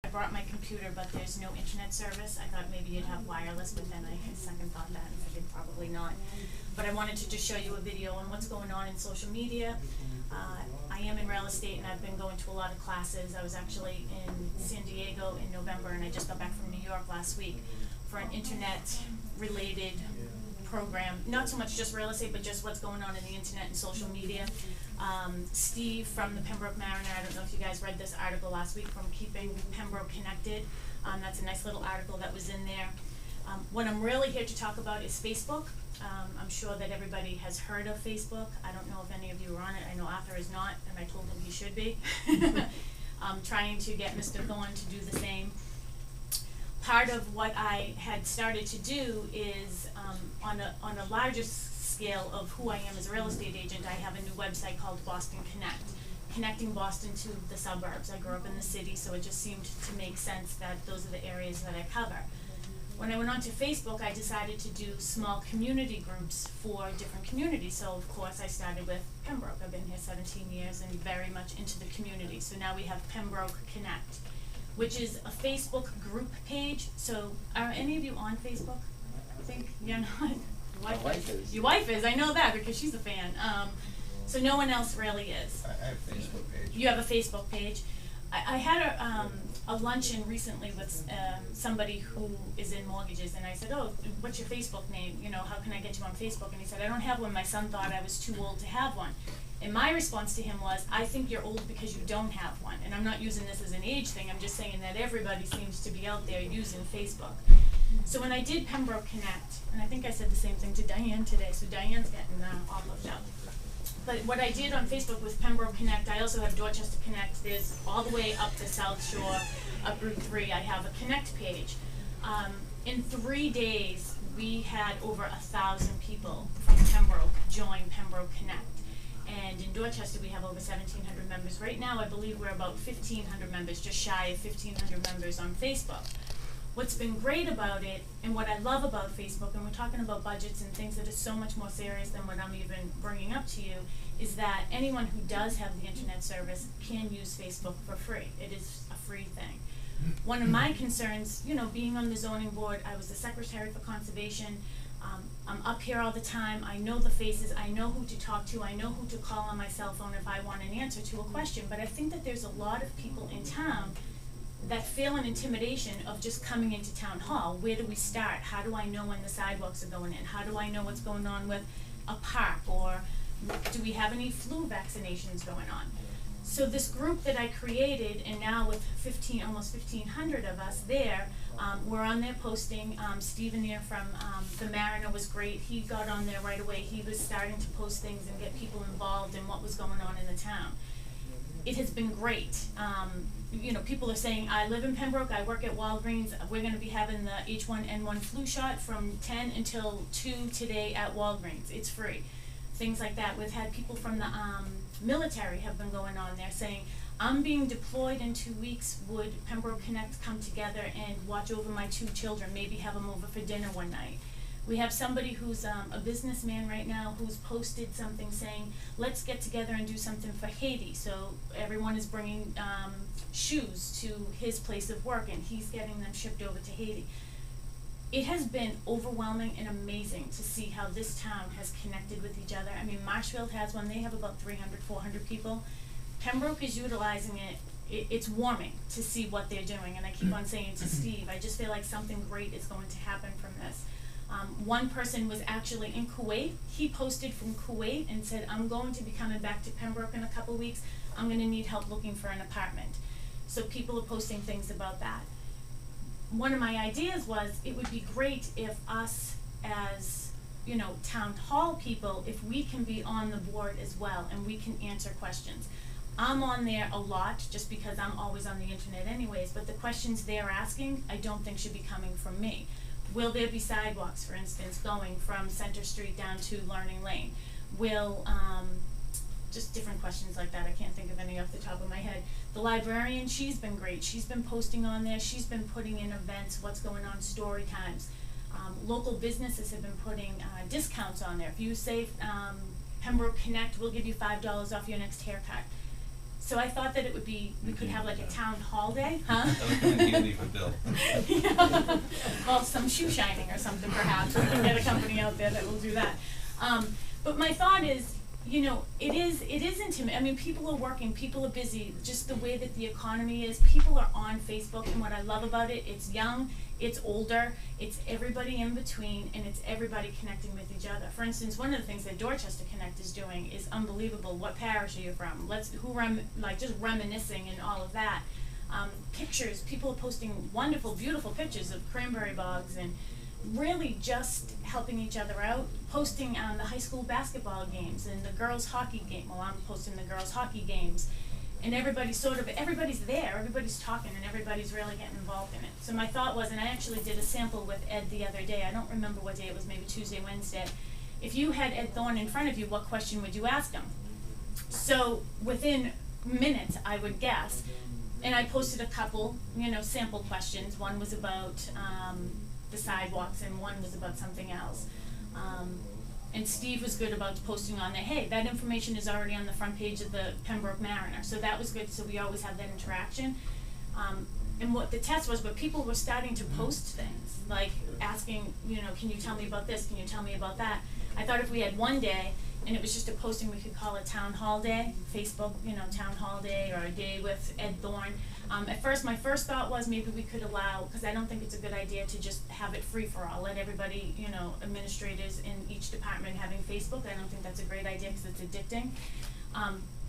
I brought my computer, but there's no internet service. I thought maybe you'd have wireless, but then I second thought that and figured probably not. But I wanted to just show you a video on what's going on in social media. I am in real estate and I've been going to a lot of classes. I was actually in San Diego in November and I just got back from New York last week for an internet related program. Not so much just real estate, but just what's going on in the internet and social media. Steve from the Pembroke Mariner, I don't know if you guys read this article last week from Keeping Pembroke Connected. That's a nice little article that was in there. What I'm really here to talk about is Facebook. I'm sure that everybody has heard of Facebook. I don't know if any of you are on it. I know Arthur is not, and I told him he should be. I'm trying to get Mr. Thorne to do the same. Part of what I had started to do is, on a larger scale of who I am as a real estate agent, I have a new website called Boston Connect, connecting Boston to the suburbs. I grew up in the city, so it just seemed to make sense that those are the areas that I cover. When I went onto Facebook, I decided to do small community groups for different communities. So of course I started with Pembroke. I've been here 17 years and very much into the community. So now we have Pembroke Connect, which is a Facebook group page. So are any of you on Facebook? I think you're not. My wife is. Your wife is, I know that because she's a fan. So no one else really is. I have a Facebook page. You have a Facebook page. I had a luncheon recently with somebody who is in mortgages, and I said, oh, what's your Facebook name? You know, how can I get you on Facebook? And he said, I don't have one. My son thought I was too old to have one. And my response to him was, I think you're old because you don't have one. And I'm not using this as an age thing. I'm just saying that everybody seems to be out there using Facebook. So when I did Pembroke Connect, and I think I said the same thing to Diane today, so Diane's getting all looked up. But what I did on Facebook with Pembroke Connect, I also have Dorchester Connect. There's all the way up the South Shore of Route 3. I have a Connect page. In 3 days, we had over 1,000 people from Pembroke join Pembroke Connect. And in Dorchester, we have over 1,700 members. Right now, I believe we're about 1,500 members, just shy of 1,500 members on Facebook. What's been great about it, and what I love about Facebook, and we're talking about budgets and things that are so much more serious than what I'm even bringing up to you, is that anyone who does have the internet service can use Facebook for free. It is a free thing. One of my concerns, you know, being on the zoning board, I was the secretary for conservation. I'm up here all the time. I know the faces. I know who to talk to. I know who to call on my cell phone if I want an answer to a question. But I think that there's a lot of people in town that feel an intimidation of just coming into town hall. Where do we start? How do I know when the sidewalks are going in? How do I know what's going on with a park? Or do we have any flu vaccinations going on? So this group that I created, and now with almost 1,500 of us there, we're on there posting. Stephen there from the Mariner was great. He got on there right away. He was starting to post things and get people involved in what was going on in the town. It has been great. You know, people are saying, I live in Pembroke, I work at Walgreens, we're going to be having the H1N1 flu shot from 10 until 2 today at Walgreens. It's free. Things like that. We've had people from the military have been going on there saying, I'm being deployed in 2 weeks, would Pembroke Connect come together and watch over my 2 children, maybe have them over for dinner one night. We have somebody who's a businessman right now who's posted something saying, let's get together and do something for Haiti. So everyone is bringing shoes to his place of work and he's getting them shipped over to Haiti. It has been overwhelming and amazing to see how this town has connected with each other. I mean, Marshfield has one. They have about 300, 400 people. Pembroke is utilizing it. It's warming to see what they're doing. And I keep on saying to Steve, I just feel like something great is going to happen from this. One person was actually in Kuwait. He posted from Kuwait and said, I'm going to be coming back to Pembroke in a couple weeks. I'm going to need help looking for an apartment. So people are posting things about that. One of my ideas was it would be great if us as, you know, town hall people, if we can be on the board as well and we can answer questions. I'm on there a lot just because I'm always on the internet anyways, but the questions they're asking I don't think should be coming from me. Will there be sidewalks, for instance, going from Center Street down to Learning Lane? Will, just different questions like that. I can't think of any off the top of my head. The librarian, she's been great. She's been posting on there. She's been putting in events, what's going on, story times. Local businesses have been putting discounts on there. If you say Pembroke Connect, we'll give you $5 off your next haircut. So I thought that it would be, we could have like a town hall day, huh? That would come in handy for Bill. Yeah. Well, some shoe shining or something perhaps, we can get a company out there that will do that. But my thought is, you know, it is intimate. I mean, people are working, people are busy, just the way that the economy is, people are on Facebook, and what I love about it, it's young, it's older, it's everybody in between, and it's everybody connecting with each other. For instance, one of the things that Dorchester Connect is doing is unbelievable. What parish are you from? Just reminiscing and all of that. Pictures, people are posting wonderful, beautiful pictures of cranberry bogs and really just helping each other out, posting the high school basketball games and the girls hockey game. Well, I'm posting the girls hockey games, and everybody's there, everybody's talking, and everybody's really getting involved in it. So my thought was, and I actually did a sample with Ed the other day, I don't remember what day it was, maybe Tuesday, Wednesday. If you had Ed Thorne in front of you, what question would you ask him? So within minutes, I would guess, and I posted a couple, you know, sample questions. One was about the sidewalks, and one was about something else. And Steve was good about posting on there, hey, that information is already on the front page of the Pembroke Mariner. So that was good, so we always have that interaction. And what the test was, but people were starting to post things, like asking, you know, can you tell me about this, can you tell me about that? I thought if we had one day, and it was just a posting, we could call it Town Hall Day, Facebook, you know, Town Hall Day, or a day with Ed Thorne. At first, my first thought was maybe we could allow, because I don't think it's a good idea to just have it free for all, let everybody, you know, administrators in each department having Facebook. I don't think that's a great idea because it's addicting.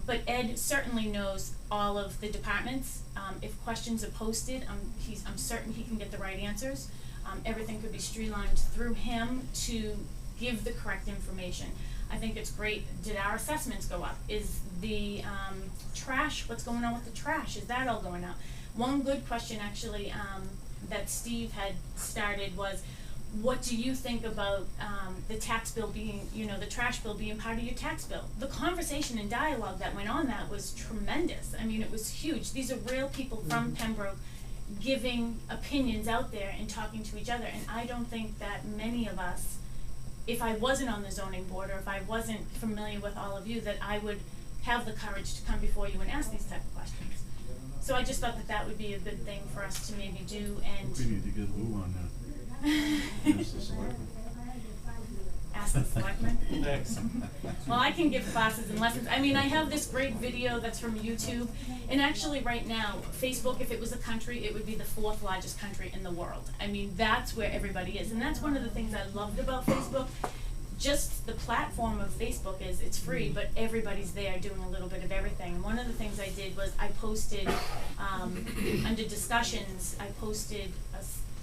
But Ed certainly knows all of the departments. If questions are posted, I'm certain he can get the right answers. Everything could be streamlined through him to give the correct information. I think it's great. Did our assessments go up? Is the trash, what's going on with the trash? Is that all going up? One good question actually that Steve had started was, what do you think about the tax bill being, you know, the trash bill being part of your tax bill? The conversation and dialogue that went on that was tremendous. I mean, it was huge. These are real people from Pembroke giving opinions out there and talking to each other. And I don't think that many of us, if I wasn't on the zoning board, or if I wasn't familiar with all of you, that I would have the courage to come before you and ask these type of questions. So I just thought that that would be a good thing for us to maybe do. And we need to get Lou on that. Ask the selectmen. Ask the selectmen. Thanks. Well, I can give classes and lessons. I mean, I have this great video that's from YouTube, and actually right now, Facebook, if it was a country, it would be the 4th largest country in the world. I mean, that's where everybody is, and that's one of the things I loved about Facebook. Just the platform of Facebook is, it's free, but everybody's there doing a little bit of everything. And one of the things I did was I posted, under discussions, I posted,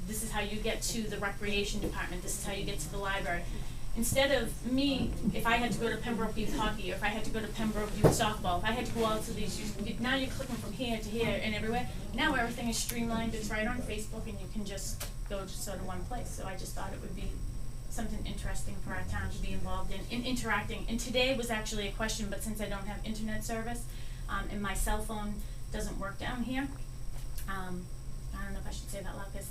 this is how you get to the recreation department, this is how you get to the library. Instead of me, if I had to go to Pembroke Youth Hockey, or if I had to go to Pembroke Youth Softball, if I had to go out to these, now you're clicking from here to here and everywhere. Now everything is streamlined, it's right on Facebook, and you can just go to sort of one place. So I just thought it would be something interesting for our town to be involved in interacting. And today was actually a question, but since I don't have internet service, and my cell phone doesn't work down here, I don't know if I should say that loud, because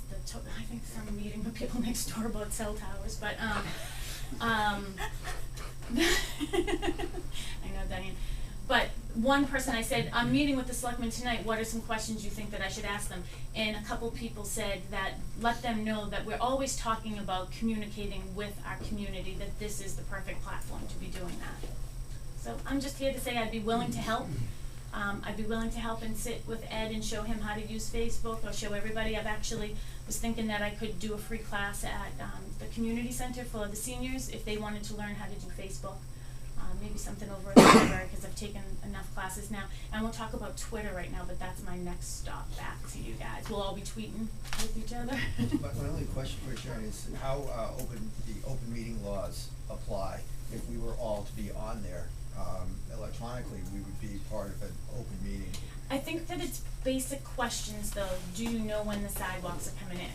I think I'm meeting with people next door about cell towers, but I know, Diane. But one person, I said, I'm meeting with the selectmen tonight, what are some questions you think that I should ask them? And a couple people said that, let them know that we're always talking about communicating with our community, that this is the perfect platform to be doing that. So I'm just here to say I'd be willing to help. I'd be willing to help and sit with Ed and show him how to use Facebook, or show everybody. I've actually was thinking that I could do a free class at the community center for the seniors if they wanted to learn how to do Facebook. Maybe something over at the library, because I've taken enough classes now. And we'll talk about Twitter right now, but that's my next stop back to you guys. We'll all be tweeting with each other. My only question for Sharon is how the open meeting laws apply if we were all to be on there. Electronically, we would be part of an open meeting. I think that it's basic questions, though. Do you know when the sidewalks are coming in?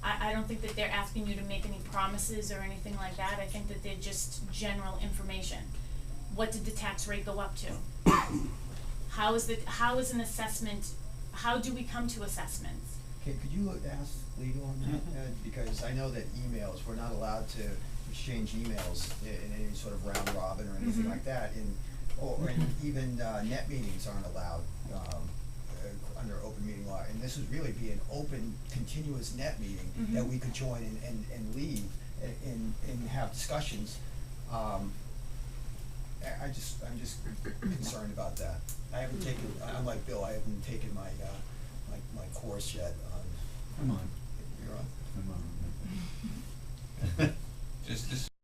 I don't think that they're asking you to make any promises or anything like that. I think that they're just general information. What did the tax rate go up to? How is an assessment, how do we come to assessments? Okay, could you ask legal on that, Ed? Because I know that emails, we're not allowed to exchange emails in any sort of round robin or anything like that. And Or and even net meetings aren't allowed under open meeting law, and this would really be an open, continuous net meeting that Mhm. we could join and leave and have discussions. I'm just concerned about that. I haven't taken, I'm like Bill, I haven't taken my my course yet on. I'm on. You're on? I'm on. Just